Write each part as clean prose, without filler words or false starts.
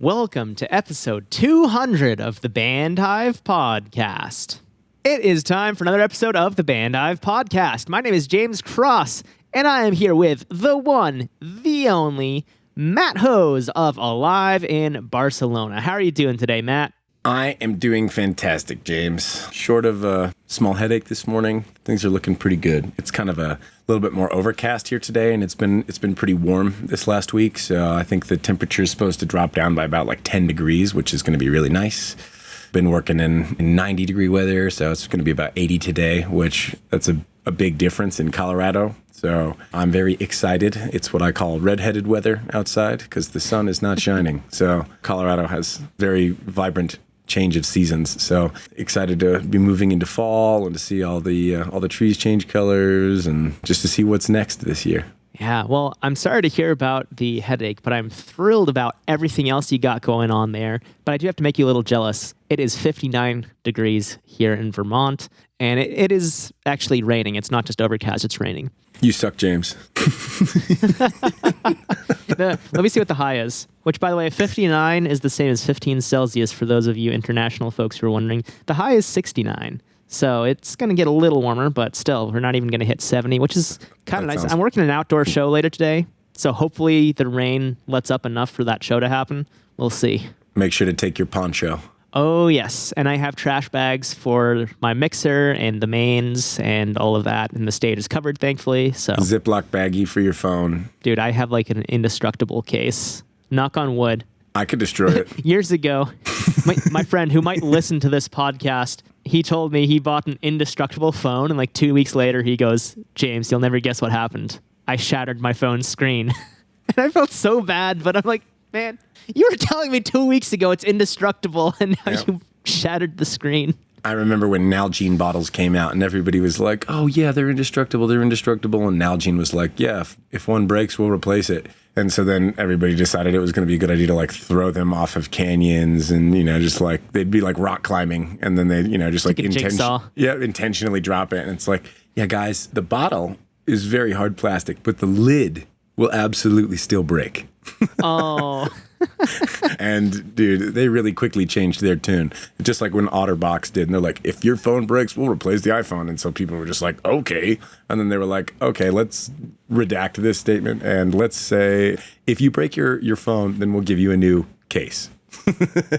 Welcome to episode 200 of the Bandhive Podcast. It is time for another episode of the Bandhive Podcast. My name is James Cross, and I am here with the one, the only, Matt Hose of Alive in Barcelona. How are you doing today, Matt? I am doing fantastic, James. Short of a small headache this morning, things are looking pretty good. It's kind of a little bit more overcast here today, and it's been pretty warm this last week, so I think the temperature is supposed to drop down by about like 10 degrees, which is going to be really nice. Been working in 90-degree weather, so it's going to be about 80 today, which that's a big difference in Colorado. So I'm very excited. It's what I call redheaded weather outside because the sun is not shining. So Colorado has very vibrant change of seasons. So excited to be moving into fall and to see all the trees change colors and just to see what's next this year. Yeah, well, I'm sorry to hear about the headache, but I'm thrilled about everything else you got going on there. But I do have to make you a little jealous. It is 59 degrees here in Vermont, and it is actually raining. It's not just overcast, it's raining. You suck, James. Let me see what the high is, which, by the way, 59 is the same as 15 Celsius for those of you international folks who are wondering. The high is 69. So it's going to get a little warmer, but still, we're not even going to hit 70, which is kind of nice. I'm working an outdoor show later today, so hopefully the rain lets up enough for that show to happen. We'll see. Make sure to take your poncho. Oh, yes. And I have trash bags for my mixer and the mains and all of that, and the stage is covered, thankfully. So Ziploc baggie for your phone. Dude, I have like an indestructible case. Knock on wood. I could destroy it. Years ago, my friend who might listen to this podcast, he told me he bought an indestructible phone, and like 2 weeks later, he goes, James, you'll never guess what happened. I shattered my phone's screen. And I felt so bad, but I'm like, man, you were telling me 2 weeks ago it's indestructible, and now you shattered the screen. I remember when Nalgene bottles came out, and everybody was like, oh, yeah, they're indestructible. And Nalgene was like, yeah, if one breaks, we'll replace it. And so then everybody decided it was going to be a good idea to like throw them off of canyons and, just like they'd be like rock climbing. And then they, just like intentionally drop it. And it's like, yeah, guys, the bottle is very hard plastic, but the lid will absolutely still break. Oh. And dude, they really quickly changed their tune. Just like when OtterBox did. And they're like, if your phone breaks, we'll replace the iPhone. And so people were just like, okay. And then they were like, okay, let's redact this statement. And let's say, if you break your phone, then we'll give you a new case.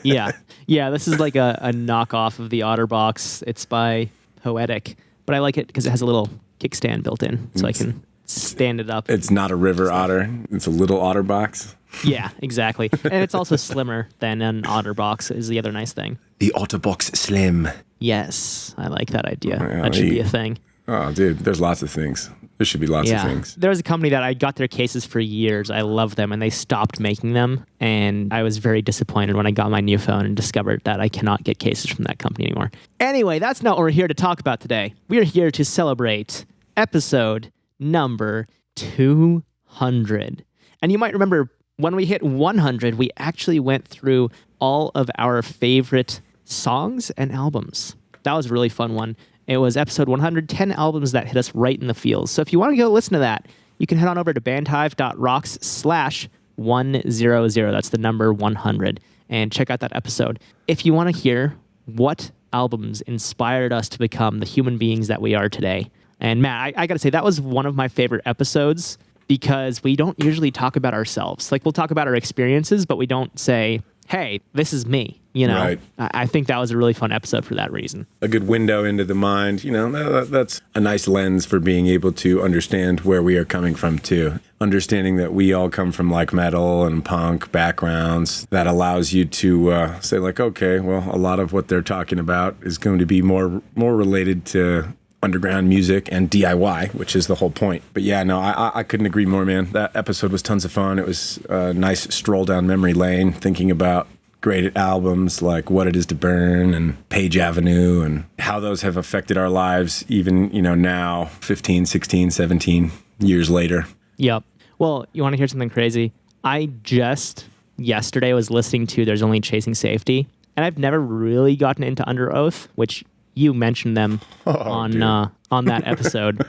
Yeah. Yeah, this is like a knockoff of the OtterBox. It's by Poetic. But I like it because it has a little kickstand built in. So I can stand it up. It's not a river otter. It's a little OtterBox. Yeah, exactly. And it's also slimmer than an OtterBox is the other nice thing. The OtterBox Slim. Yes, I like that idea. That should be a thing. Oh, dude, there's lots of things. There should be lots of things. There was a company that I got their cases for years. I love them, and they stopped making them. And I was very disappointed when I got my new phone and discovered that I cannot get cases from that company anymore. Anyway, that's not what we're here to talk about today. We're here to celebrate episode number 200. And you might remember when we hit 100, we actually went through all of our favorite songs and albums. That was a really fun one. It was episode 110 albums that hit us right in the feels. So if you want to go listen to that, you can head on over to bandhive.rocks/100. That's the number 100. And check out that episode. If you want to hear what albums inspired us to become the human beings that we are today. And Matt, I got to say, that was one of my favorite episodes because we don't usually talk about ourselves. Like, we'll talk about our experiences, but we don't say, hey, this is me, Right. I think that was a really fun episode for that reason. A good window into the mind, that's a nice lens for being able to understand where we are coming from, too. Understanding that we all come from, like, metal and punk backgrounds, that allows you to say, like, okay, well, a lot of what they're talking about is going to be more related to underground music and DIY, which is the whole point. But yeah, no, I couldn't agree more, man. That episode was tons of fun. It was a nice stroll down memory lane, thinking about great albums like What It Is to Burn and Page Avenue and how those have affected our lives even, now, 15, 16, 17 years later. Yep. Well, you want to hear something crazy? I just yesterday was listening to There's Only Chasing Safety, and I've never really gotten into Under Oath, which you mentioned them on that episode.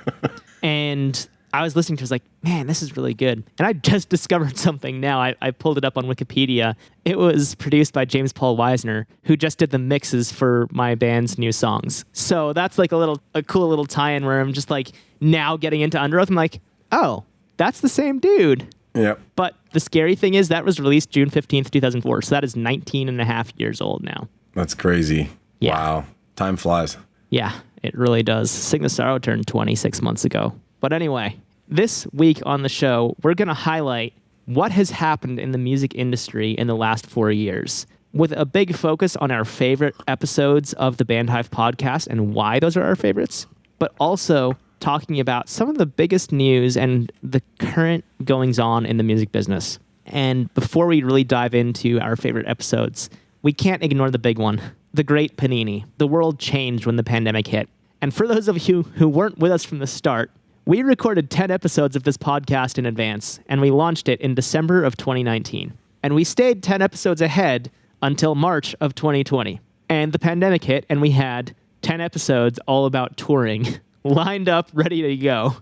And I was listening to it, I was like, man, this is really good. And I just discovered something now. I pulled it up on Wikipedia. It was produced by James Paul Wisner, who just did the mixes for my band's new songs. So that's like a cool little tie-in where I'm just like now getting into Under Oath. I'm like, oh, that's the same dude. Yep. But the scary thing is that was released June 15th, 2004. So that is 19 and a half years old now. That's crazy. Yeah. Wow. Time flies. Yeah, it really does. Sing the Sorrow turned 26 months ago. But anyway, this week on the show, we're going to highlight what has happened in the music industry in the last 4 years, with a big focus on our favorite episodes of the Bandhive podcast and why those are our favorites, but also talking about some of the biggest news and the current goings-on in the music business. And before we really dive into our favorite episodes, we can't ignore the big one, the great panini. The world changed when the pandemic hit. And for those of you who weren't with us from the start, we recorded 10 episodes of this podcast in advance, and we launched it in December of 2019. And we stayed 10 episodes ahead until March of 2020. And the pandemic hit, and we had 10 episodes all about touring lined up, ready to go.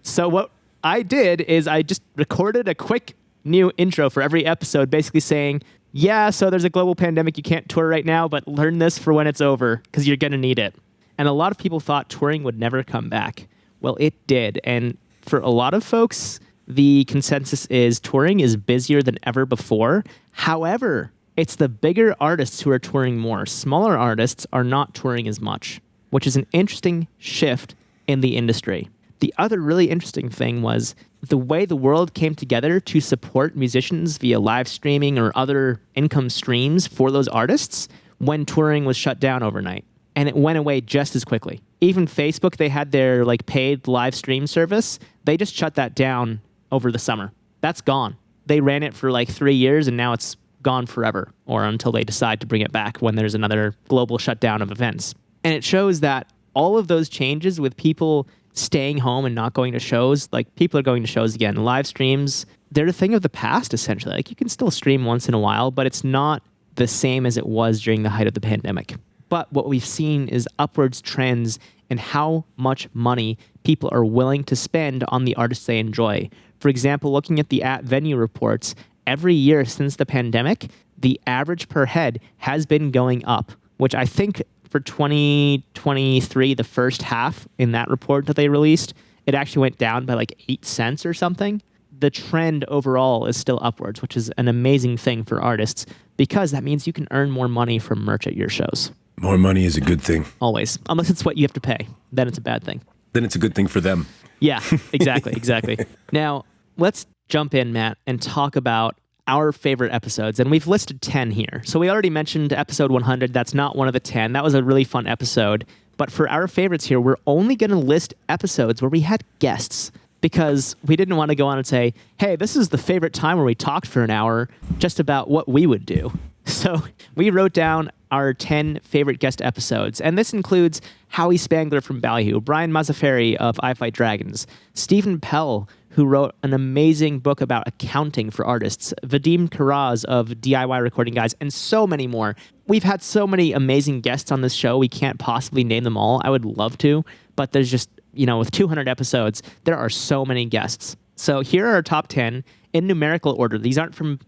So what I did is I just recorded a quick new intro for every episode, basically saying, yeah, so there's a global pandemic, you can't tour right now, but learn this for when it's over, because you're going to need it. And a lot of people thought touring would never come back. Well, it did. And for a lot of folks, the consensus is touring is busier than ever before. However, it's the bigger artists who are touring more. Smaller artists are not touring as much, which is an interesting shift in the industry. The other really interesting thing was the way the world came together to support musicians via live streaming or other income streams for those artists when touring was shut down overnight. And it went away just as quickly. Even Facebook, they had their like paid live stream service. They just shut that down over the summer. That's gone. They ran it for like 3 years and now it's gone forever, or until they decide to bring it back when there's another global shutdown of events. And it shows that all of those changes with people staying home and not going to shows, like people are going to shows again. Live streams, they're a thing of the past, essentially. Like you can still stream once in a while, but it's not the same as it was during the height of the pandemic. But what we've seen is upwards trends in how much money people are willing to spend on the artists they enjoy. For example, looking at the @venue reports, every year since the pandemic, the average per head has been going up, which I think for 2023, the first half in that report that they released, it actually went down by like 8 cents or something. The trend overall is still upwards, which is an amazing thing for artists because that means you can earn more money from merch at your shows. More money is a good thing. Always. Unless it's what you have to pay. Then it's a bad thing. Then it's a good thing for them. Yeah, exactly. Now, let's jump in, Matt, and talk about our favorite episodes. And we've listed 10 here. So we already mentioned episode 100. That's not one of the 10. That was a really fun episode. But for our favorites here, we're only going to list episodes where we had guests because we didn't want to go on and say, hey, this is the favorite time where we talked for an hour just about what we would do. So we wrote down our 10 favorite guest episodes, and this includes Howie Spangler from Ballyhoo, Brian Mazzaferri of I Fight Dragons, Stephen Pell, who wrote an amazing book about accounting for artists, Vadim Karaz of DIY Recording Guys, and so many more. We've had so many amazing guests on this show, we can't possibly name them all. I would love to, but there's just, with 200 episodes, there are so many guests. So here are our top 10 in numerical order. These aren't from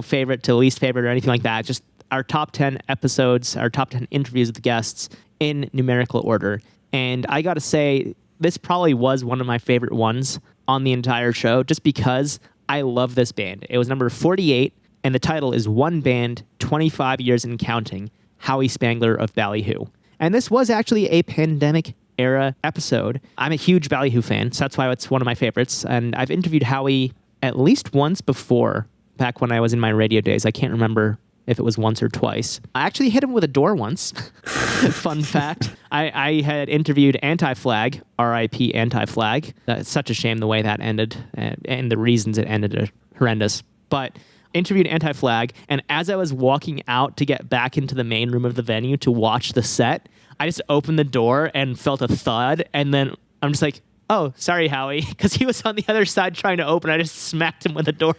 favorite to least favorite or anything like that. Just our top 10 episodes, our top 10 interviews with the guests in numerical order. And I got to say, this probably was one of my favorite ones on the entire show, just because I love this band. It was number 48, and the title is One Band, 25 Years and Counting, Howie Spangler of Ballyhoo. And this was actually a pandemic-era episode. I'm a huge Ballyhoo fan, so that's why it's one of my favorites. And I've interviewed Howie at least once before, back when I was in my radio days. I can't remember if it was once or twice. I actually hit him with a door once. Fun fact. I had interviewed Anti-Flag, R.I.P. Anti-Flag. It's such a shame the way that ended, and the reasons it ended are horrendous. But interviewed Anti-Flag, and as I was walking out to get back into the main room of the venue to watch the set, I just opened the door and felt a thud, and then I'm just like, oh, sorry, Howie, because he was on the other side trying to open. I just smacked him with the door.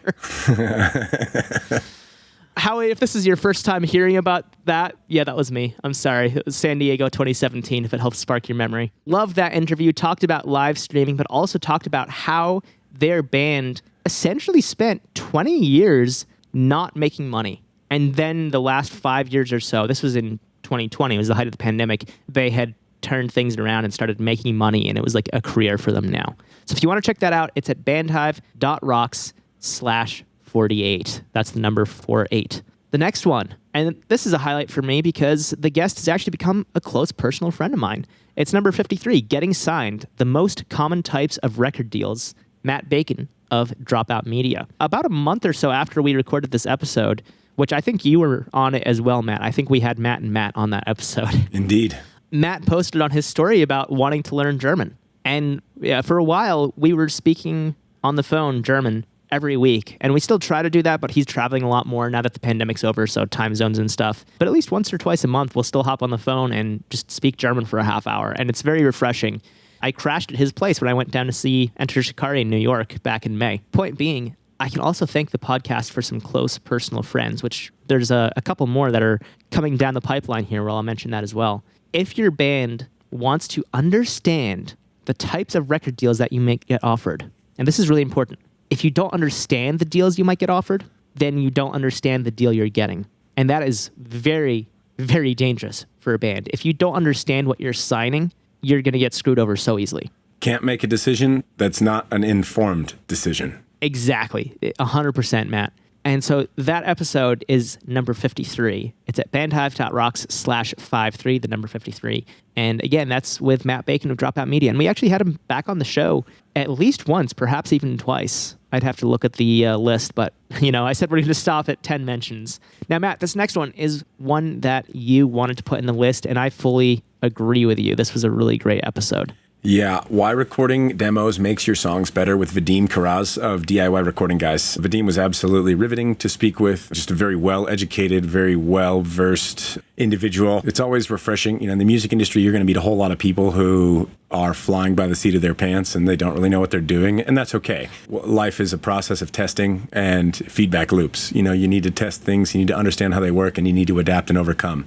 Howie, if this is your first time hearing about that, yeah, that was me. I'm sorry. It was San Diego 2017, if it helps spark your memory. Loved that interview, talked about live streaming, but also talked about how their band essentially spent 20 years not making money. And then the last 5 years or so, this was in 2020, it was the height of the pandemic, they had turned things around and started making money, and it was like a career for them now. So if you want to check that out, it's at bandhive.rocks/48. That's the number 48. The next one, and this is a highlight for me because the guest has actually become a close personal friend of mine. It's number 53, Getting Signed, the most common types of record deals, Matt Bacon of Dropout Media. About a month or so after we recorded this episode, which I think you were on it as well, Matt. I think we had Matt and Matt on that episode. Indeed. Matt posted on his story about wanting to learn German. And yeah, for a while, we were speaking on the phone German every week. And we still try to do that, but he's traveling a lot more now that the pandemic's over, so time zones and stuff. But at least once or twice a month, we'll still hop on the phone and just speak German for a half hour. And it's very refreshing. I crashed at his place when I went down to see Enter Shikari in New York back in May. Point being, I can also thank the podcast for some close personal friends, which there's a couple more that are coming down the pipeline here where I'll mention that as well. If your band wants to understand the types of record deals that you might get offered, and this is really important, if you don't understand the deals you might get offered, then you don't understand the deal you're getting. And that is very, very dangerous for a band. If you don't understand what you're signing, you're going to get screwed over so easily. Can't make a decision that's not an informed decision. Exactly. 100%, Matt. And so that episode is number 53. It's at bandhive.rocks/53, the number 53. And again, that's with Matt Bacon of Dropout Media. And we actually had him back on the show at least once, perhaps even twice. I'd have to look at the list, but I said we're going to stop at 10 mentions. Now, Matt, this next one is one that you wanted to put in the list, and I fully agree with you. This was a really great episode. Yeah, why recording demos makes your songs better with Vadim Karaz of DIY Recording Guys. Vadim was absolutely riveting to speak with, just a very well-educated, very well-versed individual. It's always refreshing. In the music industry, you're going to meet a whole lot of people who are flying by the seat of their pants and they don't really know what they're doing, and that's okay. Life is a process of testing and feedback loops. You need to test things, you need to understand how they work, and you need to adapt and overcome.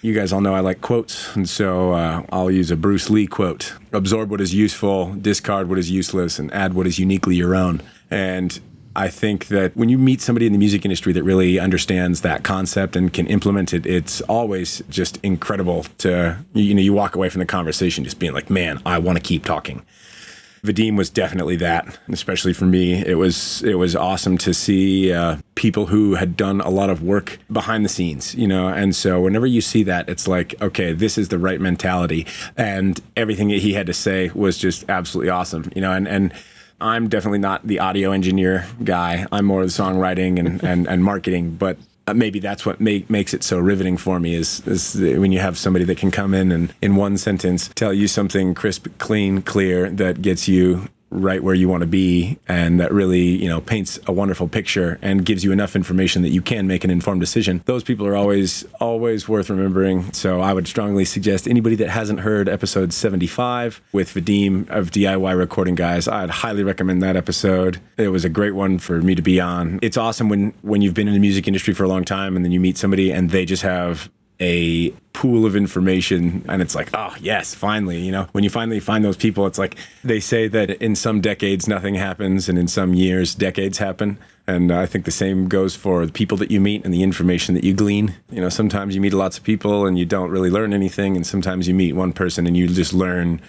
You guys all know I like quotes, and so I'll use a Bruce Lee quote. Absorb what is useful, discard what is useless, and add what is uniquely your own. And I think that when you meet somebody in the music industry that really understands that concept and can implement it, it's always just incredible to, you walk away from the conversation just being like, man, I want to keep talking. Vadim was definitely that, especially for me. It was awesome to see people who had done a lot of work behind the scenes, and so whenever you see that, it's like, okay, this is the right mentality, and everything that he had to say was just absolutely awesome, and I'm definitely not the audio engineer guy. I'm more of the songwriting and marketing, but maybe that's what makes it so riveting for me is when you have somebody that can come in and in one sentence tell you something crisp, clean, clear that gets you right where you want to be, and that really, paints a wonderful picture and gives you enough information that you can make an informed decision. Those people are always worth remembering. So I would strongly suggest anybody that hasn't heard episode 75 with Vadim of DIY Recording Guys, I'd highly recommend that episode. It was a great one for me to be on. It's awesome when you've been in the music industry for a long time and then you meet somebody and they just have a pool of information and it's like, oh yes, finally, when you finally find those people, it's like they say that in some decades nothing happens and in some years decades happen. And I think the same goes for the people that you meet and the information that you glean. Sometimes you meet lots of people and you don't really learn anything, and sometimes you meet one person and you just learn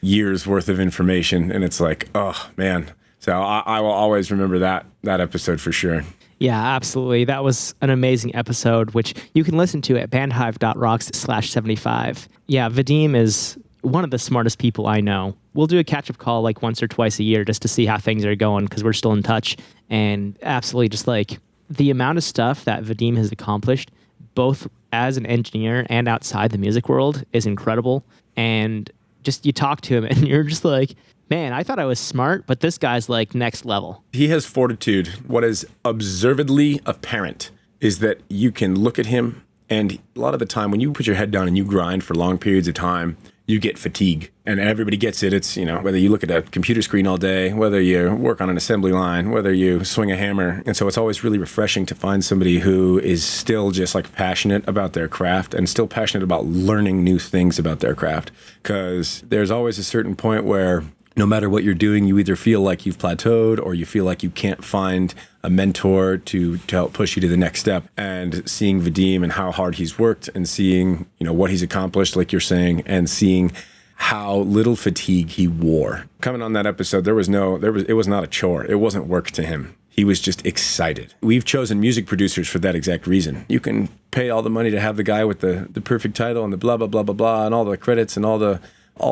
years worth of information, and it's like, oh man. So I will always remember that episode for sure. Yeah, absolutely. That was an amazing episode, which you can listen to at bandhive.rocks/75. Yeah, Vadim is one of the smartest people I know. We'll do a catch-up call like once or twice a year just to see how things are going because we're still in touch. And absolutely just like the amount of stuff that Vadim has accomplished, both as an engineer and outside the music world, is incredible. And just you talk to him and you're just like, man, I thought I was smart, but this guy's like next level. He has fortitude. What is observedly apparent is that you can look at him, and a lot of the time when you put your head down and you grind for long periods of time, you get fatigue. And everybody gets it. It's, whether you look at a computer screen all day, whether you work on an assembly line, whether you swing a hammer. And so it's always really refreshing to find somebody who is still just like passionate about their craft and still passionate about learning new things about their craft. Because there's always a certain point where no matter what you're doing, you either feel like you've plateaued or you feel like you can't find a mentor to help push you to the next step. And seeing Vadim and how hard he's worked and seeing, what he's accomplished, like you're saying, and seeing how little fatigue he wore. Coming on that episode, it was not a chore. It wasn't work to him. He was just excited. We've chosen music producers for that exact reason. You can pay all the money to have the guy with the perfect title and the blah, blah, blah, blah, blah, and all the credits and all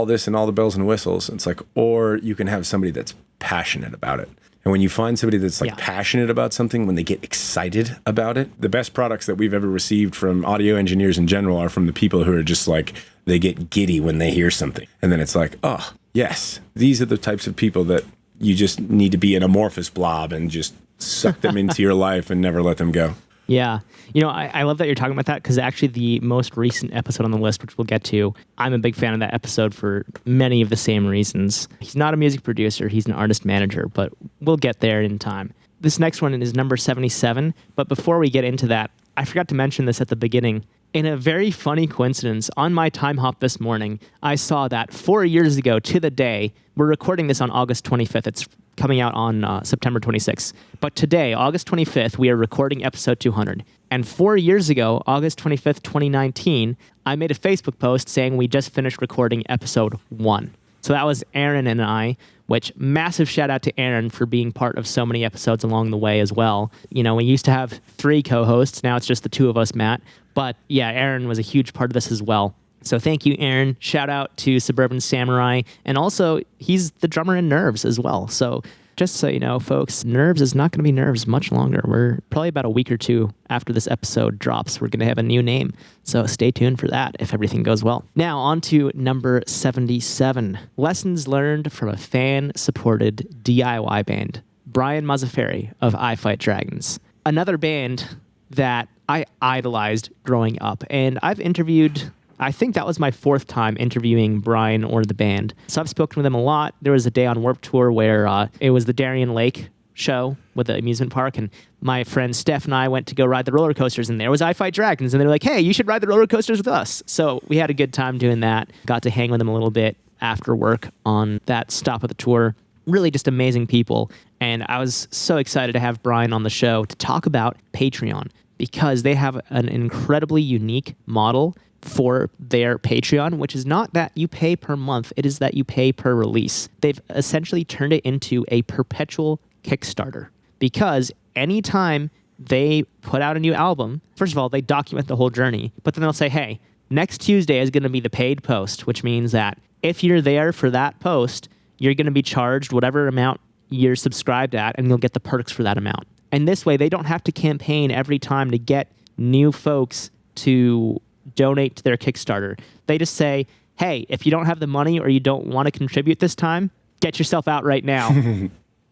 this and all the bells and whistles. It's like, or you can have somebody that's passionate about it. And when you find somebody that's passionate about something, when they get excited about it, the best products that we've ever received from audio engineers in general are from the people who are just like, they get giddy when they hear something. And then it's like, oh, yes, these are the types of people that you just need to be an amorphous blob and just suck them into your life and never let them go. Yeah. I love that you're talking about that because actually the most recent episode on the list, which we'll get to, I'm a big fan of that episode for many of the same reasons. He's not a music producer. He's an artist manager, but we'll get there in time. This next one is number 77. But before we get into that, I forgot to mention this at the beginning. In a very funny coincidence, on my time hop this morning, I saw that 4 years ago to the day, we're recording this on August 25th. It's coming out on September 26th. But today, August 25th, we are recording episode 200. And 4 years ago, August 25th, 2019, I made a Facebook post saying we just finished recording episode 1. So that was Aaron and I, which massive shout out to Aaron for being part of so many episodes along the way as well. We used to have 3 co-hosts. Now it's just the 2 of us, Matt. But yeah, Aaron was a huge part of this as well. So thank you, Aaron. Shout out to Suburban Samurai. And also, he's the drummer in Nerves as well. So just so you know, folks, Nerves is not going to be Nerves much longer. We're probably about a week or 2 after this episode drops. We're going to have a new name. So stay tuned for that if everything goes well. Now, on to number 77. Lessons learned from a fan-supported DIY band. Brian Mazzaferri of I Fight Dragons. Another band that I idolized growing up. And I've interviewed... I think that was my 4th time interviewing Brian or the band. So I've spoken with them a lot. There was a day on Warped Tour where it was the Darien Lake show with the amusement park, and my friend Steph and I went to go ride the roller coasters, and there was I Fight Dragons, and they were like, hey, you should ride the roller coasters with us. So we had a good time doing that. Got to hang with them a little bit after work on that stop of the tour. Really just amazing people. And I was so excited to have Brian on the show to talk about Patreon because they have an incredibly unique model for their Patreon, which is not that you pay per month, it is that you pay per release. They've essentially turned it into a perpetual Kickstarter because anytime they put out a new album, first of all, they document the whole journey, but then they'll say, hey, next Tuesday is going to be the paid post, which means that if you're there for that post, you're going to be charged whatever amount you're subscribed at, and you'll get the perks for that amount. And this way, they don't have to campaign every time to get new folks to donate to their Kickstarter. They just say, hey, if you don't have the money or you don't want to contribute this time, get yourself out right now.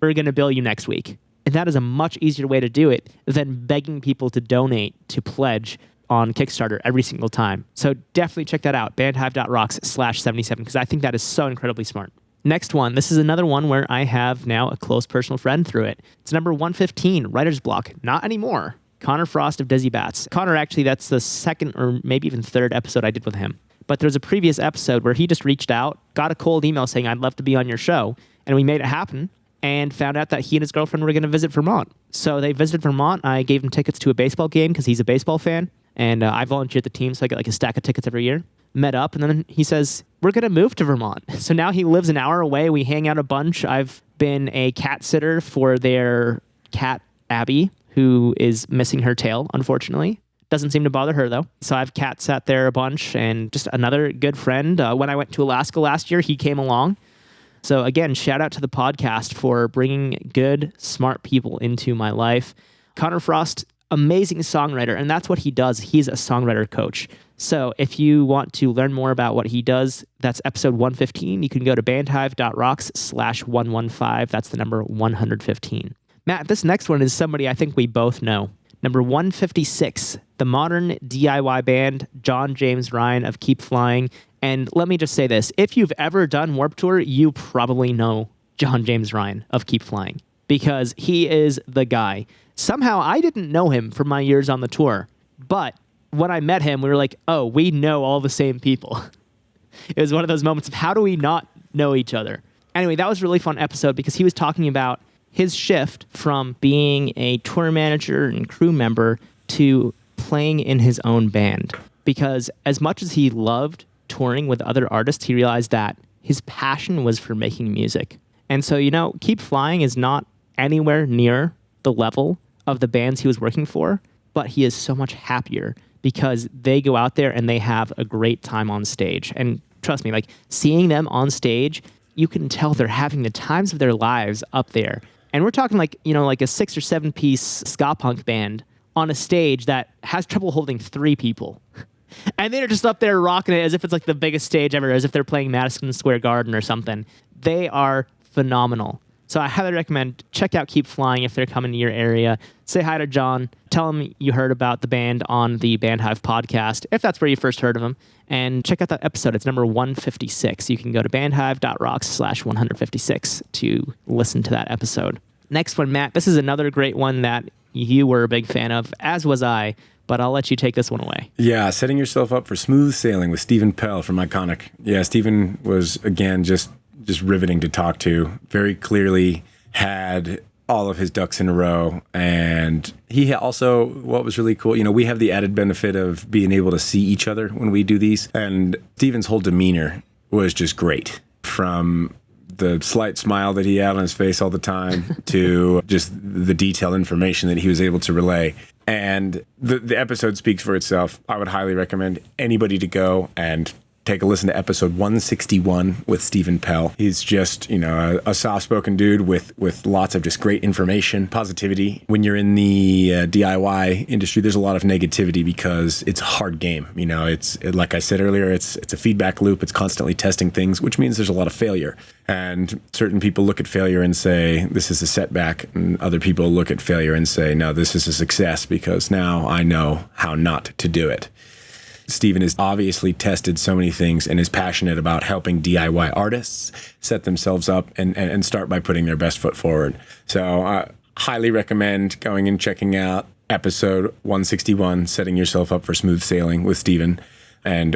We're going to bill you next week. And that is a much easier way to do it than begging people to donate to pledge on Kickstarter every single time. So definitely check that out, bandhive.rocks/77, because I think that is so incredibly smart. Next one. This is another one where I have now a close personal friend through it. It's number 115, Writer's Block. Not anymore. Connor Frost of Dizzy Bats. Connor, actually, that's the 2nd or maybe even 3rd episode I did with him. But there was a previous episode where he just reached out, got a cold email saying, I'd love to be on your show. And we made it happen and found out that he and his girlfriend were going to visit Vermont. So they visited Vermont. I gave him tickets to a baseball game because he's a baseball fan. And I volunteered the team, so I get like a stack of tickets every year. Met up, and then he says, we're going to move to Vermont. So now he lives an hour away. We hang out a bunch. I've been a cat sitter for their cat, Abby, who is missing her tail, unfortunately. Doesn't seem to bother her, though. So I've cat sat there a bunch, and just another good friend. When I went to Alaska last year, he came along. So again, shout out to the podcast for bringing good, smart people into my life. Connor Frost, amazing songwriter, and that's what he does. He's a songwriter coach. So if you want to learn more about what he does, that's episode 115. You can go to bandhive.rocks/115. That's the number 115. Matt, this next one is somebody I think we both know. Number 156, the modern DIY band John James Ryan of Keep Flying And let me just say this. If you've ever done Warped Tour, you probably know John James Ryan of Keep Flying because he is the guy. Somehow I didn't know him from my years on the tour, but when I met him, we were like, oh, we know all the same people. It was one of those moments of how do we not know each other? Anyway, that was a really fun episode because he was talking about his shift from being a tour manager and crew member to playing in his own band. Because as much as he loved touring with other artists, he realized that his passion was for making music. And so, Keep Flying is not anywhere near the level of the bands he was working for, but he is so much happier because they go out there and they have a great time on stage. And trust me, like seeing them on stage, you can tell they're having the times of their lives up there. And we're talking like a 6 or 7 piece ska punk band on a stage that has trouble holding 3 people. And they're just up there rocking it as if it's like the biggest stage ever, as if they're playing Madison Square Garden or something. They are phenomenal. So I highly recommend check out Keep Flying if they're coming to your area. Say hi to John. Tell him you heard about the band on the Bandhive podcast, if that's where you first heard of them. And check out that episode. It's number 156. You can go to bandhive.rocks/156 to listen to that episode. Next one, Matt. This is another great one that you were a big fan of, as was I, but I'll let you take this one away. Yeah, setting yourself up for smooth sailing with Stephen Pell from Iconic. Yeah, Stephen was, again, just riveting to talk to. Very clearly had all of his ducks in a row. And he also, what was really cool, we have the added benefit of being able to see each other when we do these. And Stephen's whole demeanor was just great. From the slight smile that he had on his face all the time to just the detailed information that he was able to relay. And the episode speaks for itself. I would highly recommend anybody to go and take a listen to episode 161 with Stephen Pell. He's just, a soft-spoken dude with lots of just great information, positivity. When you're in the DIY industry, there's a lot of negativity because it's a hard game. It's like I said earlier, it's a feedback loop. It's constantly testing things, which means there's a lot of failure. And certain people look at failure and say, this is a setback. And other people look at failure and say, no, this is a success because now I know how not to do it. Stephen has obviously tested so many things and is passionate about helping DIY artists set themselves up and start by putting their best foot forward. So I highly recommend going and checking out episode 161, setting yourself up for smooth sailing with Stephen, and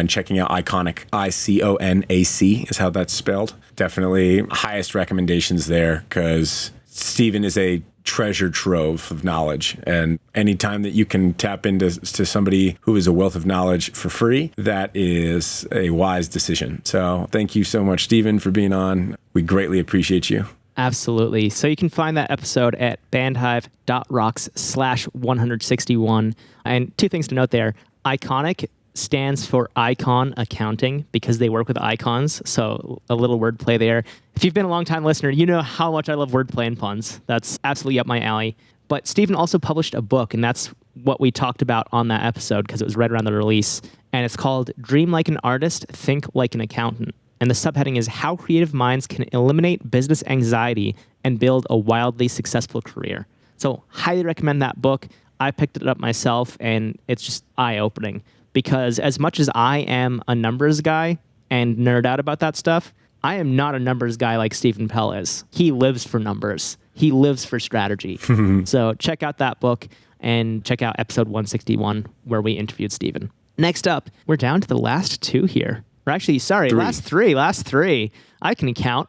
checking out Iconic. ICONAC is how that's spelled. Definitely highest recommendations there because Stephen is a treasure trove of knowledge, and anytime that you can tap into somebody who is a wealth of knowledge for free, that is a wise decision. So thank you so much, Stephen, for being on. We greatly appreciate you. Absolutely. So you can find that episode at bandhive.rocks/161. And 2 things to note there. Iconic stands for Icon Accounting because they work with icons. So a little wordplay there. If you've been a long-time listener, you know how much I love wordplay and puns. That's absolutely up my alley. But Stephen also published a book, and that's what we talked about on that episode because it was right around the release. And it's called Dream Like an Artist, Think Like an Accountant. And the subheading is How Creative Minds Can Eliminate Business Anxiety and Build a Wildly Successful Career. So highly recommend that book. I picked it up myself, and it's just eye-opening. Because as much as I am a numbers guy and nerd out about that stuff, I am not a numbers guy like Stephen Pell is. He lives for numbers. He lives for strategy. So check out that book and check out episode 161 where we interviewed Stephen. Next up, we're down to the last 2 here. Or actually, sorry, last three. I can count.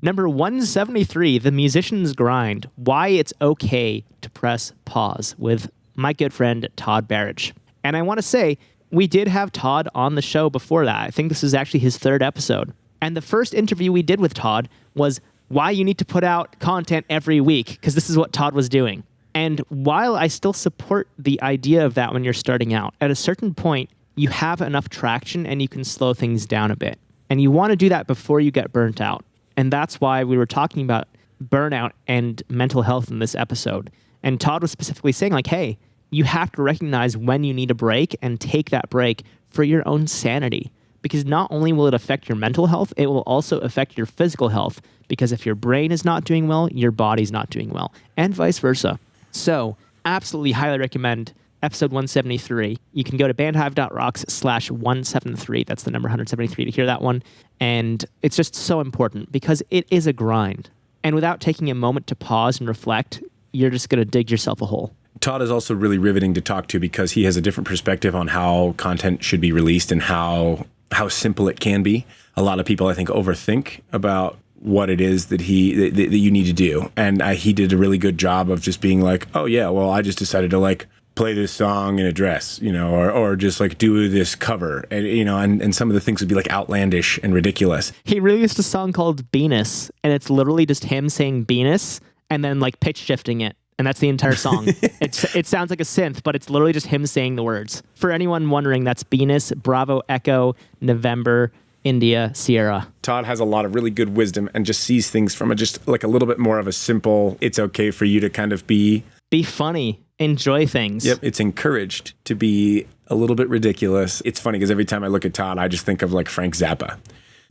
Number 173, The Musician's Grind, Why It's Okay to Press Pause with my good friend Todd Barrage. And I want to say, we did have Todd on the show before that. I think this is actually his 3rd episode. And the first interview we did with Todd was why you need to put out content every week, because this is what Todd was doing. And while I still support the idea of that when you're starting out, at a certain point, you have enough traction and you can slow things down a bit. And you want to do that before you get burnt out. And that's why we were talking about burnout and mental health in this episode. And Todd was specifically saying, like, hey, you have to recognize when you need a break and take that break for your own sanity. Because not only will it affect your mental health, it will also affect your physical health. Because if your brain is not doing well, your body's not doing well, and vice versa. So absolutely highly recommend episode 173. You can go to bandhive.rocks/173. That's the number 173 to hear that one. And it's just so important because it is a grind. And without taking a moment to pause and reflect, you're just going to dig yourself a hole. Todd is also really riveting to talk to because he has a different perspective on how content should be released and how simple it can be. A lot of people, I think, overthink about what it is that you need to do. And he did a really good job of just being like, oh yeah, well, I just decided to like play this song in a dress, or just like do this cover. And, and some of the things would be like outlandish and ridiculous. He released a song called Venus, and it's literally just him saying Venus and then like pitch shifting it. And that's the entire song. It sounds like a synth, but it's literally just him saying the words. For anyone wondering, that's Venus, Bravo, Echo, November, India, Sierra. Todd has a lot of really good wisdom and just sees things from just like a little bit more of a simple, it's okay for you to kind of be funny, enjoy things. Yep, it's encouraged to be a little bit ridiculous. It's funny because every time I look at Todd, I just think of like Frank Zappa.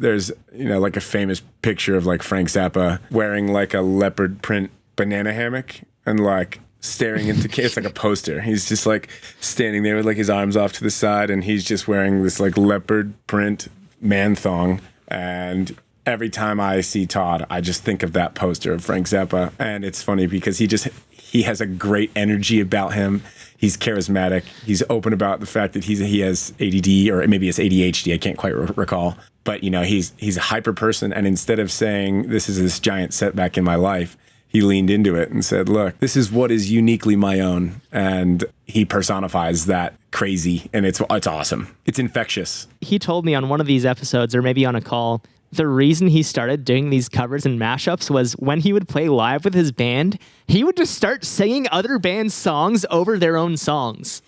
There's, like a famous picture of like Frank Zappa wearing like a leopard print banana hammock and like staring into it's like a poster. He's just like standing there with like his arms off to the side and he's just wearing this like leopard print man thong. And every time I see Todd, I just think of that poster of Frank Zappa. And it's funny because he has a great energy about him. He's charismatic. He's open about the fact that he has ADD or maybe it's ADHD. I can't quite recall. But he's a hyper person. And instead of saying this is this giant setback in my life, he leaned into it and said, look, this is what is uniquely my own. And he personifies that crazy. And it's awesome. It's infectious. He told me on one of these episodes, or maybe on a call, the reason he started doing these covers and mashups was when he would play live with his band, he would just start singing other bands' songs over their own songs.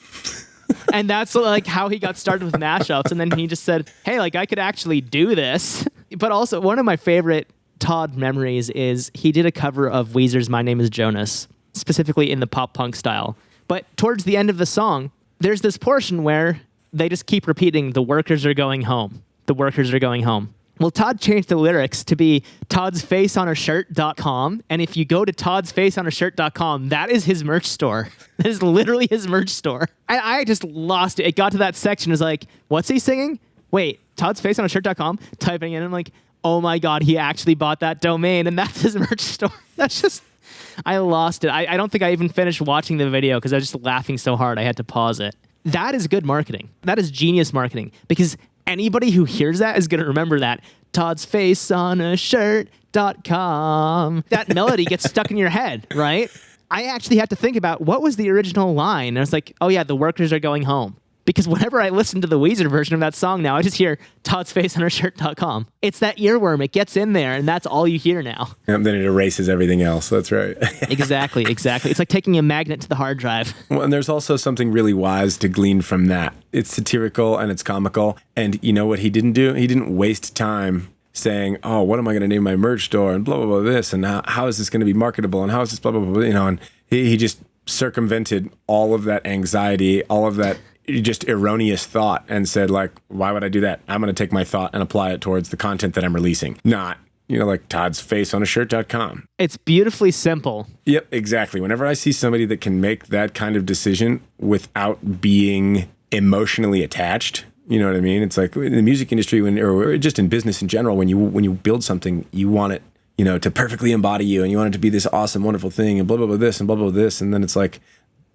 And that's like how he got started with mashups. And then he just said, hey, like I could actually do this. But also one of my favorite Todd memories is he did a cover of Weezer's My Name is Jonas, specifically in the pop punk style. But towards the end of the song, there's this portion where they just keep repeating, the workers are going home. The workers are going home. Well, Todd changed the lyrics to be toddsfaceonashirt.com. And if you go to toddsfaceonashirt.com, that is his merch store. That is literally his merch store. And I just lost it. It got to that section. It was like, what's he singing? Wait, toddsfaceonashirt.com? Typing in, I'm like, oh my God, he actually bought that domain. And that's his merch store. That's just, I lost it. I don't think I even finished watching the video because I was just laughing so hard I had to pause it. That is good marketing. That is genius marketing because anybody who hears that is going to remember that. toddsfaceonashirt.com. That melody gets stuck in your head, right? I actually had to think about what was the original line. And I was like, oh yeah, the workers are going home. Because whenever I listen to the Weezer version of that song now, I just hear toddsfaceonashirt.com. It's that earworm. It gets in there, and that's all you hear now. And then it erases everything else. That's right. Exactly. It's like taking a magnet to the hard drive. Well, and there's also something really wise to glean from that. It's satirical and it's comical. And you know what he didn't do? He didn't waste time saying, oh, what am I going to name my merch store? And blah, blah, blah, this. And how is this going to be marketable? And how is this blah, blah, blah, and he just circumvented all of that anxiety, all of that just erroneous thought and said, like, why would I do that? I'm going to take my thought and apply it towards the content that I'm releasing. Not, like toddsfaceonashirt.com. It's beautifully simple. Yep, exactly. Whenever I see somebody that can make that kind of decision without being emotionally attached, you know what I mean? It's like in the music industry or just in business in general, when you build something, you want it, to perfectly embody you and you want it to be this awesome, wonderful thing and blah, blah, blah, this and blah, blah, blah, this. And then it's like,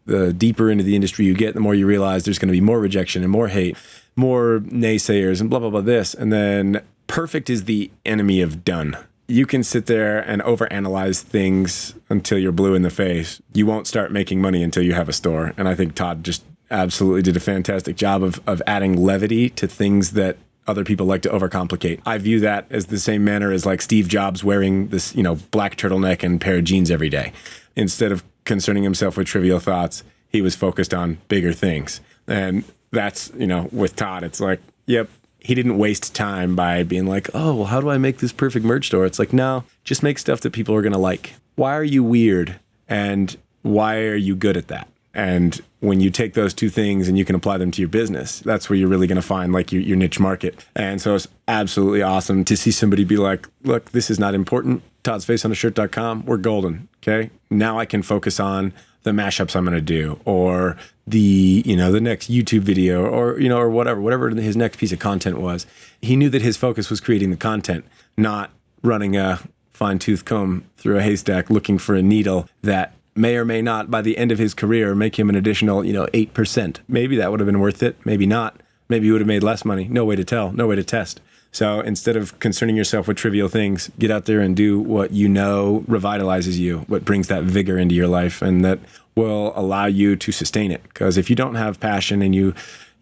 the deeper into the industry you get, the more you realize there's going to be more rejection and more hate, more naysayers and blah, blah, blah, this. And then perfect is the enemy of done. You can sit there and overanalyze things until you're blue in the face. You won't start making money until you have a store. And I think Todd just absolutely did a fantastic job of adding levity to things that other people like to overcomplicate. I view that as the same manner as like Steve Jobs wearing this, black turtleneck and pair of jeans every day. Instead of concerning himself with trivial thoughts, he was focused on bigger things. And that's, with Todd, it's like, yep, he didn't waste time by being like, oh, well, how do I make this perfect merch store? It's like, no, just make stuff that people are going to like. Why are you weird? And why are you good at that? And when you take those two things and you can apply them to your business, that's where you're really going to find like your niche market. And so it's absolutely awesome to see somebody be like, look, this is not important. toddsfaceonashirt.com, we're golden. Okay. Now I can focus on the mashups I'm going to do, or the next YouTube video, or or whatever his next piece of content was. He knew that his focus was creating the content, not running a fine-tooth comb through a haystack looking for a needle that may or may not, by the end of his career, make him an additional 8%. Maybe that would have been worth it, maybe not. Maybe you would have made less money. No way to tell, no way to test. So instead of concerning yourself with trivial things, get out there and do what revitalizes you, what brings that vigor into your life, and that will allow you to sustain it. Because if you don't have passion and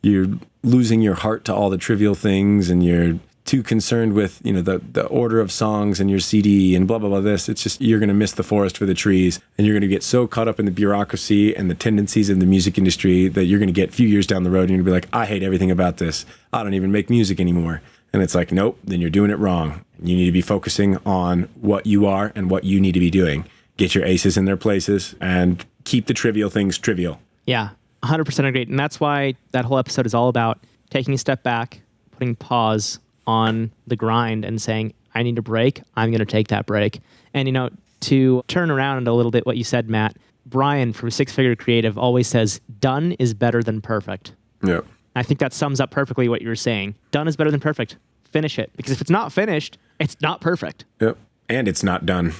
you're losing your heart to all the trivial things, and you're too concerned with the order of songs and your CD and blah blah blah, it's just, you're going to miss the forest for the trees, and you're going to get so caught up in the bureaucracy and the tendencies in the music industry that you're going to get a few years down the road and you're going to be like, I hate everything about this. I don't even make music anymore. And it's like, nope, then you're doing it wrong. You need to be focusing on what you are and what you need to be doing. Get your aces in their places and keep the trivial things trivial. Yeah, 100% agree. And that's why that whole episode is all about taking a step back, putting pause on the grind and saying, I need a break. I'm going to take that break. And, to turn around a little bit what you said, Matt, Brian from Six Figure Creative always says, done is better than perfect. Yep. I think that sums up perfectly what you were saying. Done is better than perfect. Finish it. Because if it's not finished, it's not perfect. Yep. And it's not done.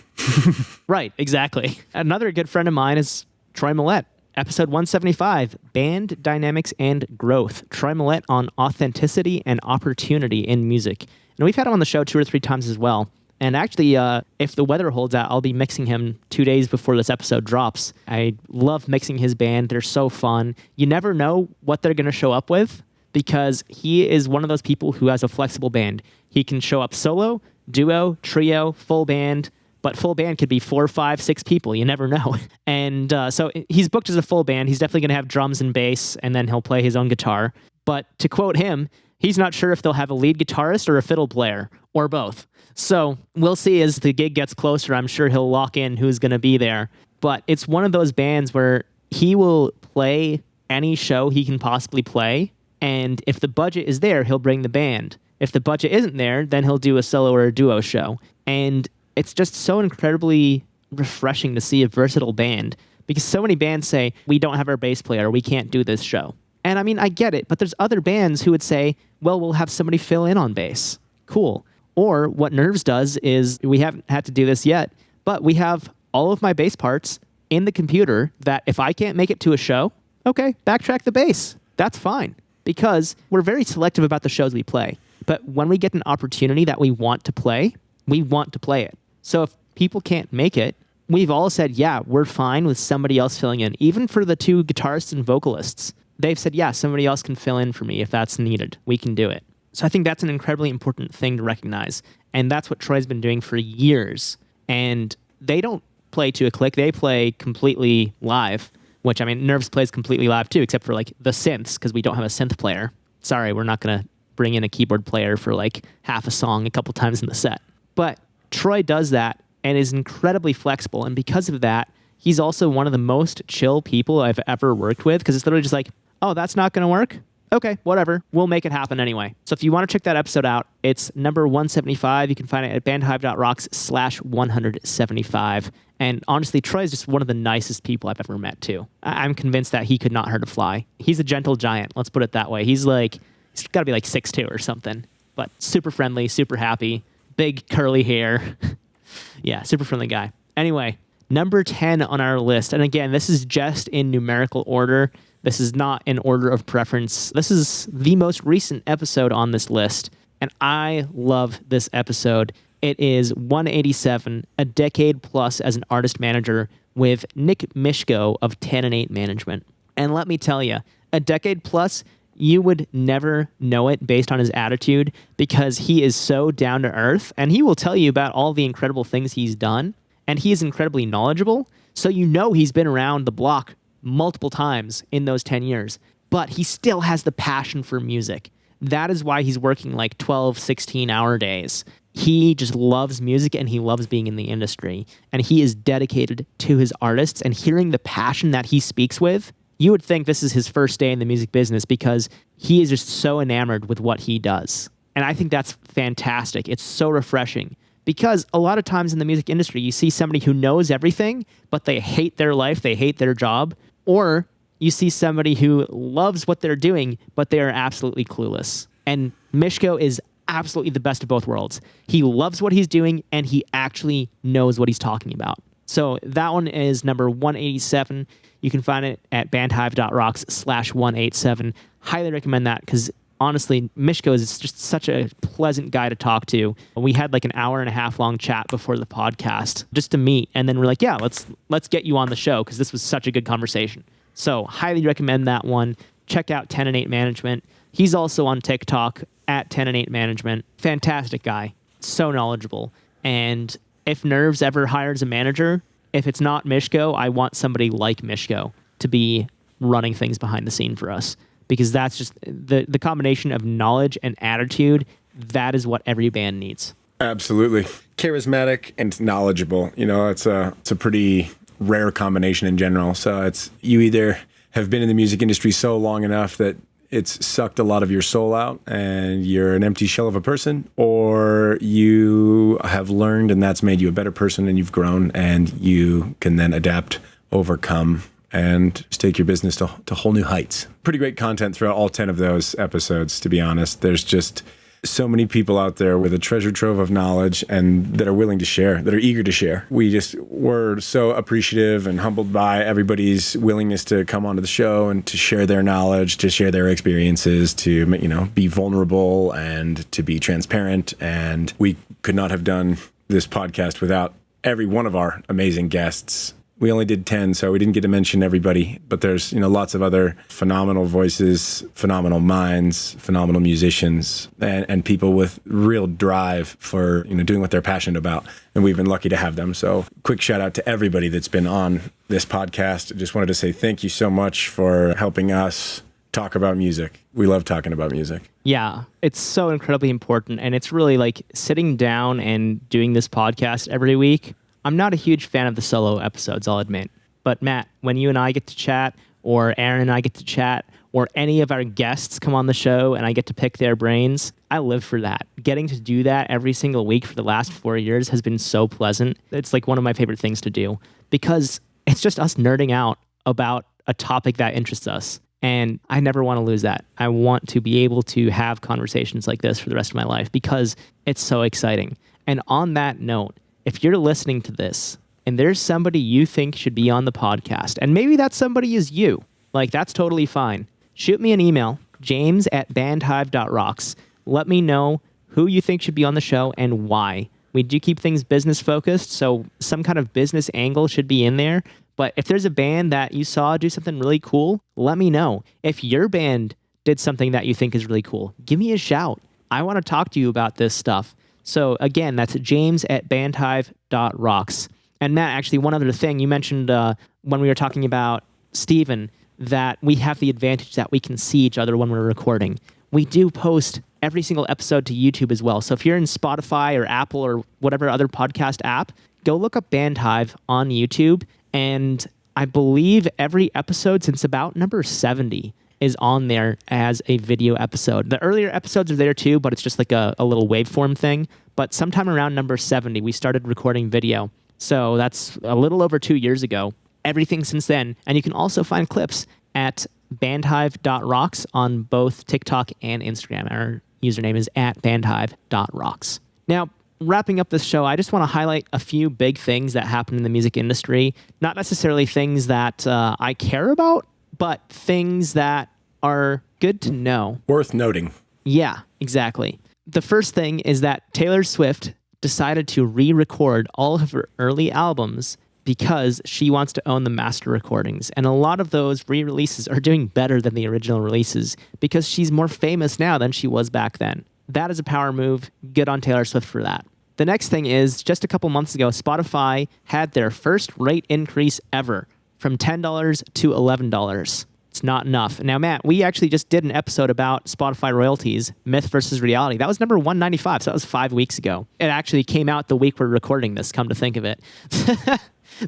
Right, exactly. Another good friend of mine is Troy Millette. Episode 175, Band Dynamics and Growth. Troy Millette on authenticity and opportunity in music. And we've had him on the show 2 or 3 times as well. And actually, if the weather holds out, I'll be mixing him 2 days before this episode drops. I love mixing his band. They're so fun. You never know what they're going to show up with, because he is one of those people who has a flexible band. He can show up solo, duo, trio, full band, but full band could be 4, 5, 6 people. You never know. And so he's booked as a full band. He's definitely going to have drums and bass, and then he'll play his own guitar. But to quote him, he's not sure if they'll have a lead guitarist or a fiddle player, or both. So we'll see as the gig gets closer. I'm sure he'll lock in who's going to be there. But it's one of those bands where he will play any show he can possibly play. And if the budget is there, he'll bring the band. If the budget isn't there, then he'll do a solo or a duo show. And it's just so incredibly refreshing to see a versatile band, because so many bands say, we don't have our bass player, we can't do this show. And I mean, I get it, but there's other bands who would say, well, we'll have somebody fill in on bass. Cool. Or what Nerves does is, we haven't had to do this yet, but we have all of my bass parts in the computer that if I can't make it to a show, okay, backtrack the bass. That's fine, because we're very selective about the shows we play. But when we get an opportunity that we want to play it. So if people can't make it, we've all said, yeah, we're fine with somebody else filling in. Even for the 2 guitarists and vocalists, they've said, yeah, somebody else can fill in for me if that's needed. We can do it. So I think that's an incredibly important thing to recognize. And that's what Troy's been doing for years. And they don't play to a click. They play completely live, which, I mean, Nerves plays completely live too, except for like the synths, because we don't have a synth player. Sorry, we're not going to bring in a keyboard player for like half a song a couple times in the set. But Troy does that and is incredibly flexible. And because of that, he's also one of the most chill people I've ever worked with, because it's literally just like, oh, that's not going to work? Okay, whatever. We'll make it happen anyway. So if you want to check that episode out, it's number 175. You can find it at bandhive.rocks/175. And honestly, Troy's just one of the nicest people I've ever met, too. I'm convinced that he could not hurt a fly. He's a gentle giant, let's put it that way. He's got to be like 6'2" or something. But super friendly, super happy, big curly hair. Yeah, super friendly guy. Anyway, number 10 on our list. And again, this is just in numerical order. This is not in order of preference. This is the most recent episode on this list, and I love this episode. It is 187, a decade plus as an artist manager, with Nick Mishko of 10 and 8 Management. And let me tell you, a decade plus, you would never know it based on his attitude, because he is so down to earth, and he will tell you about all the incredible things he's done, and he is incredibly knowledgeable, so you know he's been around the block multiple times in those 10 years, but he still has the passion for music. That is why he's working like 12, 16-hour days. He just loves music, and he loves being in the industry, and he is dedicated to his artists. And hearing the passion that he speaks with, you would think this is his first day in the music business, because he is just so enamored with what he does. And I think that's fantastic. It's so refreshing Because a lot of times in the music industry, you see somebody who knows everything, but they hate their life, they hate their job, or you see somebody who loves what they're doing, but they are absolutely clueless. And Mishko is absolutely the best of both worlds. He loves what he's doing, and he actually knows what he's talking about. So that one is number 187. You can find it at bandhive.rocks/187. Highly recommend that because honestly, Mishko is just such a pleasant guy to talk to. We had like an hour and a half long chat before the podcast just to meet. And then we're like, yeah, let's get you on the show because this was such a good conversation. So highly recommend that one. Check out 10 and 8 Management. He's also on TikTok at 10 and 8 Management. Fantastic guy. So knowledgeable. And if Nerves ever hires a manager, if it's not Mishko, I want somebody like Mishko to be running things behind the scene for us. Because that's just the combination of knowledge and attitude. That is what every band needs. Absolutely. Charismatic and knowledgeable. You know, it's a pretty rare combination in general. So it's you either have been in the music industry so long enough that it's sucked a lot of your soul out and you're an empty shell of a person, or you have learned and that's made you a better person and you've grown and you can then adapt, overcome, and just take your business to whole new heights. Pretty great content throughout all 10 of those episodes, to be honest. There's just so many people out there with a treasure trove of knowledge and that are willing to share, that are eager to share. We're so appreciative and humbled by everybody's willingness to come onto the show and to share their knowledge, to share their experiences, to, be vulnerable and to be transparent. And we could not have done this podcast without every one of our amazing guests. We only did 10, so we didn't get to mention everybody, but there's, lots of other phenomenal voices, phenomenal minds, phenomenal musicians, and people with real drive for, doing what they're passionate about. And we've been lucky to have them. So quick shout out to everybody that's been on this podcast. I just wanted to say thank you so much for helping us talk about music. We love talking about music. Yeah, it's so incredibly important. And it's really like sitting down and doing this podcast every week. I'm not a huge fan of the solo episodes, I'll admit. But Matt, when you and I get to chat, or Aaron and I get to chat, or any of our guests come on the show and I get to pick their brains, I live for that. Getting to do that every single week for the last 4 years has been so pleasant. It's like one of my favorite things to do because it's just us nerding out about a topic that interests us. And I never want to lose that. I want to be able to have conversations like this for the rest of my life because it's so exciting. And on that note, if you're listening to this and there's somebody you think should be on the podcast, and maybe that somebody is you, like that's totally fine. Shoot me an email, james@bandhive.rocks. Let me know who you think should be on the show and why. We do keep things business focused, so some kind of business angle should be in there. But if there's a band that you saw do something really cool, let me know. If your band did something that you think is really cool, give me a shout. I want to talk to you about this stuff. So again, that's james@bandhive.rocks. And Matt, actually, one other thing, you mentioned when we were talking about Steven, that we have the advantage that we can see each other when we're recording. We do post every single episode to YouTube as well. So if you're in Spotify or Apple or whatever other podcast app, go look up Bandhive on YouTube. And I believe every episode since about number 70 is on there as a video episode. The earlier episodes are there too, but it's just like a little waveform thing. But sometime around number 70, we started recording video. So that's a little over 2 years ago. Everything since then. And you can also find clips at bandhive.rocks on both TikTok and Instagram. Our username is @bandhive.rocks. Now, wrapping up this show, I just want to highlight a few big things that happen in the music industry. Not necessarily things that I care about, but things that are good to know. Worth noting. Yeah, exactly. The first thing is that Taylor Swift decided to re-record all of her early albums because she wants to own the master recordings. And a lot of those re-releases are doing better than the original releases because she's more famous now than she was back then. That is a power move. Good on Taylor Swift for that. The next thing is, just a couple months ago, Spotify had their first rate increase ever from $10 to $11. It's not enough. Now, Matt, we actually just did an episode about Spotify royalties, myth versus reality. That was number 195, so that was 5 weeks ago. It actually came out the week we're recording this, come to think of it.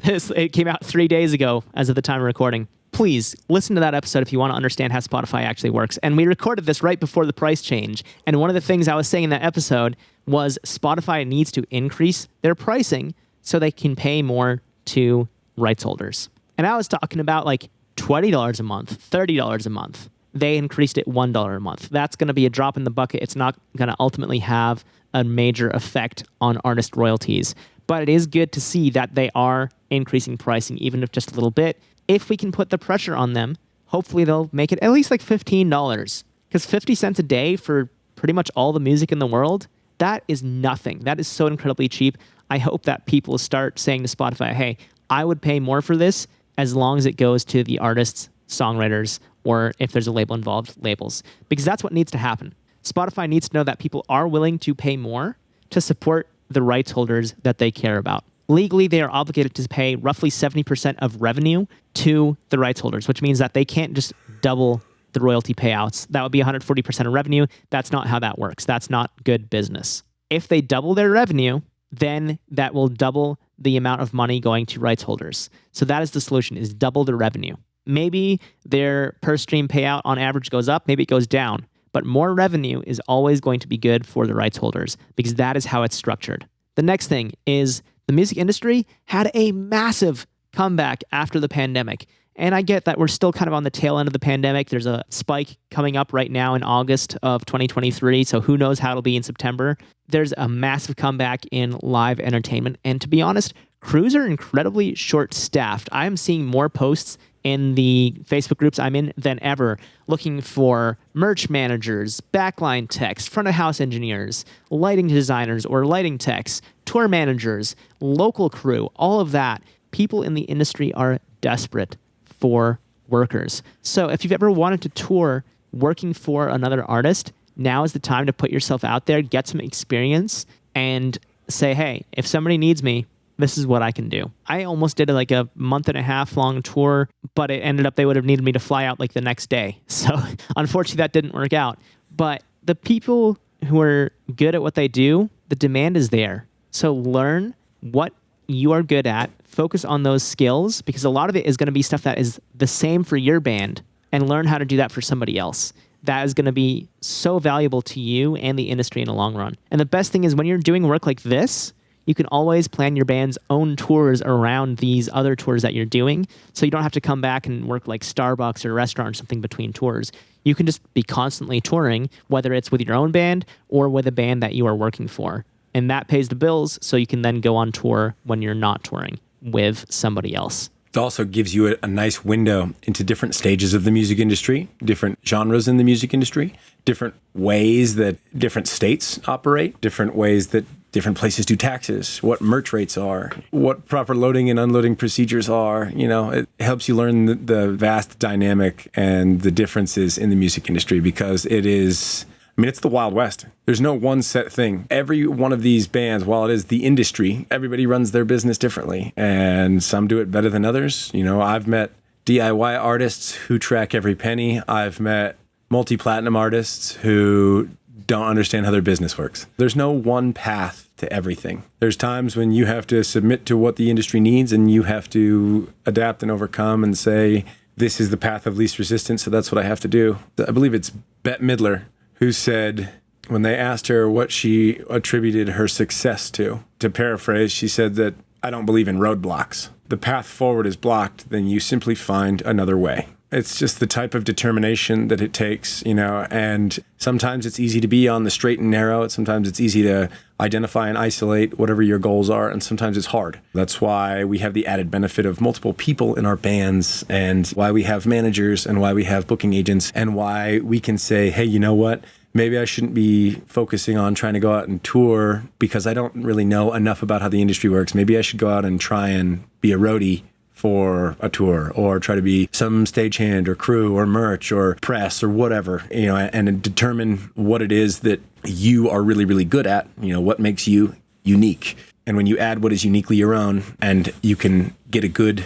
It came out 3 days ago as of the time of recording. please listen to that episode if you want to understand how Spotify actually works. And we recorded this right before the price change. And one of the things I was saying in that episode was Spotify needs to increase their pricing so they can pay more to rights holders. And I was talking about like $20 a month, $30 a month. They increased it $1 a month. That's going to be a drop in the bucket. It's not going to ultimately have a major effect on artist royalties. But it is good to see that they are increasing pricing, even if just a little bit. If we can put the pressure on them, hopefully they'll make it at least like $15. Because 50 cents a day for pretty much all the music in the world, that is nothing. That is so incredibly cheap. I hope that people start saying to Spotify, hey, I would pay more for this as long as it goes to the artists, songwriters, or if there's a label involved, labels. Because that's what needs to happen. Spotify needs to know that people are willing to pay more to support the rights holders that they care about. Legally, they are obligated to pay roughly 70% of revenue to the rights holders, which means that they can't just double the royalty payouts. That would be 140% of revenue. That's not how that works. That's not good business. If they double their revenue, then that will double the amount of money going to rights holders. So that is the solution, is double the revenue. Maybe their per stream payout on average goes up, maybe it goes down, but more revenue is always going to be good for the rights holders because that is how it's structured. The next thing is the music industry had a massive comeback after the pandemic. And I get that we're still kind of on the tail end of the pandemic. There's a spike coming up right now in August of 2023, so who knows how it'll be in September. There's a massive comeback in live entertainment. And to be honest, crews are incredibly short-staffed. I am seeing more posts in the Facebook groups I'm in than ever, looking for merch managers, backline techs, front of house engineers, lighting designers or lighting techs, tour managers, local crew, all of that. People in the industry are desperate for workers. So if you've ever wanted to tour working for another artist, now is the time to put yourself out there, get some experience, and say, hey, if somebody needs me, this is what I can do. I almost did like a month and a half long tour, but it ended up they would have needed me to fly out like the next day. So unfortunately that didn't work out. But the people who are good at what they do, the demand is there. So learn what you are good at, focus on those skills, because a lot of it is going to be stuff that is the same for your band, and learn how to do that for somebody else. That is going to be so valuable to you and the industry in the long run. And the best thing is when you're doing work like this, you can always plan your band's own tours around these other tours that you're doing. So you don't have to come back and work like Starbucks or a restaurant or something between tours. You can just be constantly touring, whether it's with your own band or with a band that you are working for. And that pays the bills, so you can then go on tour when you're not touring with somebody else. It also gives you a nice window into different stages of the music industry, different genres in the music industry, different ways that different states operate, different ways that different places do taxes, what merch rates are, what proper loading and unloading procedures are. You know, it helps you learn the vast dynamic and the differences in the music industry because it is, I mean, it's the Wild West. There's no one set thing. Every one of these bands, while it is the industry, everybody runs their business differently, and some do it better than others. You know, I've met DIY artists who track every penny. I've met multi-platinum artists who don't understand how their business works. There's no one path to everything. There's times when you have to submit to what the industry needs and you have to adapt and overcome and say, this is the path of least resistance, so that's what I have to do. I believe it's Bette Midler who said, when they asked her what she attributed her success to paraphrase, she said that, I don't believe in roadblocks. The path forward is blocked, then you simply find another way. It's just the type of determination that it takes, you know, and sometimes it's easy to be on the straight and narrow. Sometimes it's easy to identify and isolate whatever your goals are, and sometimes it's hard. That's why we have the added benefit of multiple people in our bands, and why we have managers, and why we have booking agents, and why we can say, hey, you know what? Maybe I shouldn't be focusing on trying to go out and tour because I don't really know enough about how the industry works. Maybe I should go out and try and be a roadie for a tour, or try to be some stagehand or crew or merch or press or whatever, you know, and determine what it is that you are really, really good at, you know, what makes you unique. And when you add what is uniquely your own, and you can get a good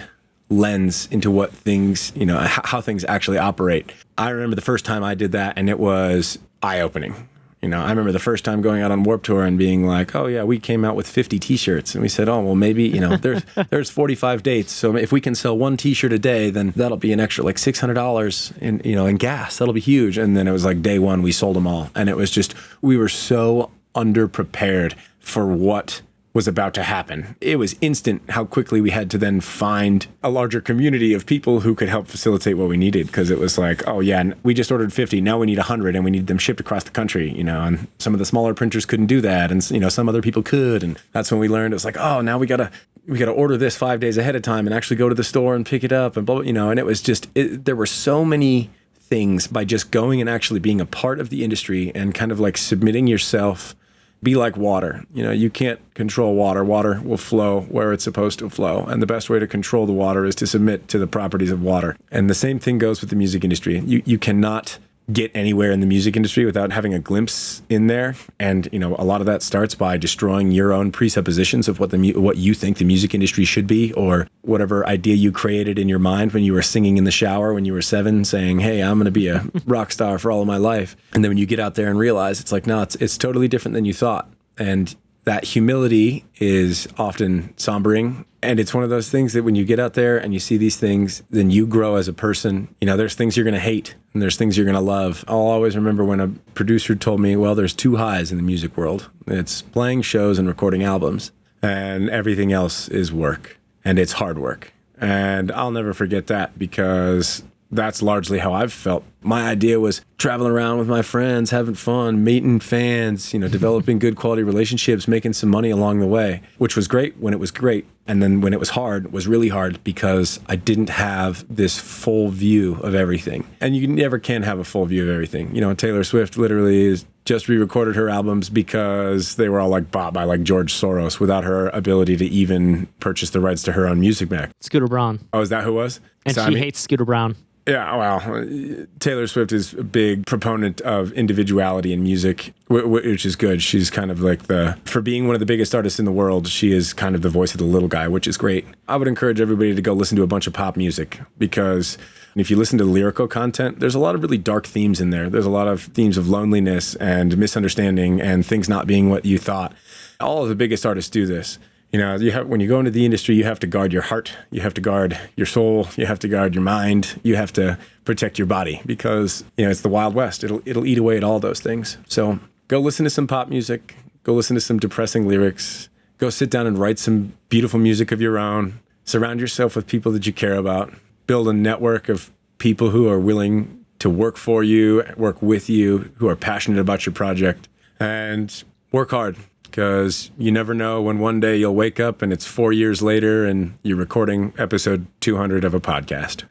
lens into what things, you know, how things actually operate. I remember the first time I did that, and it was eye-opening. I remember the first time going out on Warped Tour and being like, oh yeah, we came out with 50 t-shirts. And we said, oh, well, maybe, there's 45 dates. So if we can sell one t-shirt a day, then that'll be an extra like $600 in gas. That'll be huge. And then it was like day one, we sold them all. And it was just, we were so underprepared for what was about to happen. It was instant how quickly we had to then find a larger community of people who could help facilitate what we needed, because it was like, oh yeah, we just ordered 50, now we need 100 and we need them shipped across the country, and some of the smaller printers couldn't do that, and some other people could, and that's when we learned it was like, oh, now we gotta order this 5 days ahead of time and actually go to the store and pick it up and blah, and it was just, there were so many things by just going and actually being a part of the industry and kind of like submitting yourself. Be like water. You can't control water. Water will flow where it's supposed to flow. And the best way to control the water is to submit to the properties of water. And the same thing goes with the music industry. You cannot get anywhere in the music industry without having a glimpse in there. And, a lot of that starts by destroying your own presuppositions of what you think the music industry should be, or whatever idea you created in your mind when you were singing in the shower when you were 7, saying, hey, I'm going to be a rock star for all of my life. And then when you get out there and realize it's like, no, it's totally different than you thought. And that humility is often sombering. And it's one of those things that when you get out there and you see these things, then you grow as a person. There's things you're going to hate and there's things you're going to love. I'll always remember when a producer told me, well, there's 2 highs in the music world. It's playing shows and recording albums, and everything else is work, and it's hard work. And I'll never forget that, because that's largely how I've felt. My idea was traveling around with my friends, having fun, meeting fans, developing good quality relationships, making some money along the way, which was great when it was great. And then when it was hard, it was really hard because I didn't have this full view of everything. And you never can have a full view of everything. Taylor Swift literally is just re-recorded her albums because they were all like bought by like George Soros without her ability to even purchase the rights to her own music back. Scooter Braun. Oh, is that who it was? And she hates Scooter Braun. Yeah, well, Taylor Swift is a big proponent of individuality in music, which is good. She's kind of like for being one of the biggest artists in the world, she is kind of the voice of the little guy, which is great. I would encourage everybody to go listen to a bunch of pop music, because if you listen to lyrical content, there's a lot of really dark themes in there. There's a lot of themes of loneliness and misunderstanding and things not being what you thought. All of the biggest artists do this. When you go into the industry, you have to guard your heart, you have to guard your soul, you have to guard your mind, you have to protect your body, because it's the Wild West. It'll eat away at all those things. So go listen to some pop music, go listen to some depressing lyrics, go sit down and write some beautiful music of your own. Surround yourself with people that you care about. Build a network of people who are willing to work for you, work with you, who are passionate about your project, and work hard. Because you never know when one day you'll wake up and it's 4 years later and you're recording episode 200 of a podcast.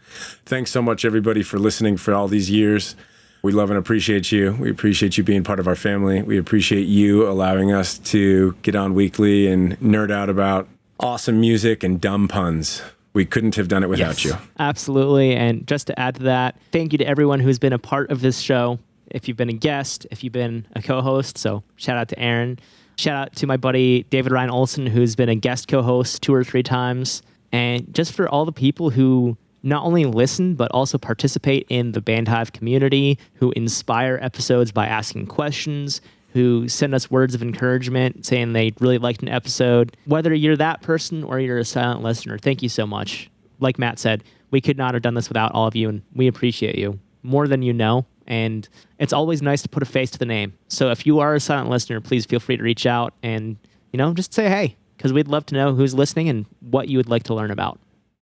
Thanks so much, everybody, for listening for all these years. We love and appreciate you. We appreciate you being part of our family. We appreciate you allowing us to get on weekly and nerd out about awesome music and dumb puns. We couldn't have done it without you. Absolutely. And just to add to that, thank you to everyone who's been a part of this show. If you've been a guest, if you've been a co-host, so shout out to Aaron. Shout out to my buddy David Ryan Olson, who's been a guest co-host 2 or 3 times. And just for all the people who not only listen, but also participate in the Bandhive community, who inspire episodes by asking questions, who send us words of encouragement saying they really liked an episode. Whether you're that person or you're a silent listener, thank you so much. Like Matt said, we could not have done this without all of you, and we appreciate you more than you know. And it's always nice to put a face to the name. So if you are a silent listener, please feel free to reach out and, just say hey, because we'd love to know who's listening and what you would like to learn about.